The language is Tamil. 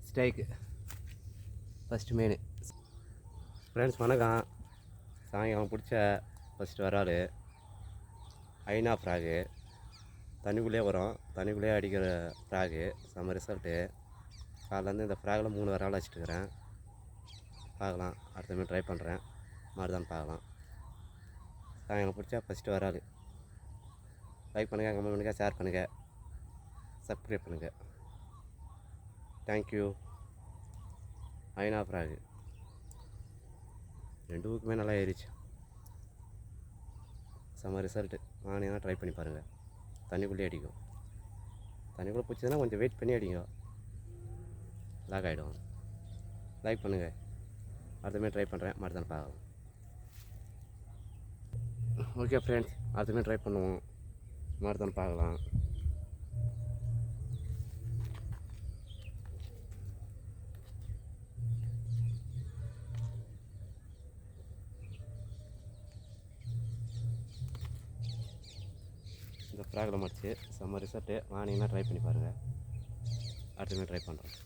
ஸ்ட்ரைக்கு ஃபஸ்ட்டு மீன். ஃப்ரெண்ட்ஸ் வணக்கம். சாயங்காலம் பிடிச்ச ஃபஸ்ட்டு வரால் ஐநா ஃப்ராகு. தண்ணிக்குள்ளேயே வரும், தண்ணிக்குள்ளேயே அடிக்கிற ஃப்ராகு. செம்ம ரிசல்ட்டு. காலையிலேருந்து இந்த ஃப்ராகில் 3 வரால் வச்சுட்டுக்கிறேன். பார்க்கலாம், அடுத்த மீன் ட்ரை பண்ணுறேன். மாதிரிதான் பார்க்கலாம். சாயங்காலம் பிடிச்சா ஃபஸ்ட்டு வரால். லைக் பண்ணுங்கள், கமெண்ட் பண்ணுங்கள், ஷேர் பண்ணுங்கள், சப்ஸ்கிரைப் பண்ணுங்கள். தேங்க்யூ. ஐநா ஃப்ராகு 2 ஊக்குமே நல்லா ஏறிச்சு. செம்ம ரிசல்ட்டு. வாங்கினா ட்ரை பண்ணி பாருங்கள். தண்ணிக்குள்ளேயே அடிக்கும். தண்ணிக்குள்ளே பிடிச்சதுன்னா கொஞ்சம் வெயிட் பண்ணி அடிங்க, லாக் ஆகிடும். லைக் பண்ணுங்கள். அடுத்தமாரி ட்ரை பண்ணுறேன். மறுதான் பார்க்கலாம். ஓகே ஃப்ரெண்ட்ஸ், அடுத்தமாரி ட்ரை பண்ணுவோம். மறுதான் பார்க்கலாம். இந்த ஃப்ராகில் மடிச்சு செம்ம ரிசல்ட்டு. வாங்கினீங்கன்னா ட்ரை பண்ணி பாருங்கள். அடுத்த ட்ரை பண்ணுறேன்.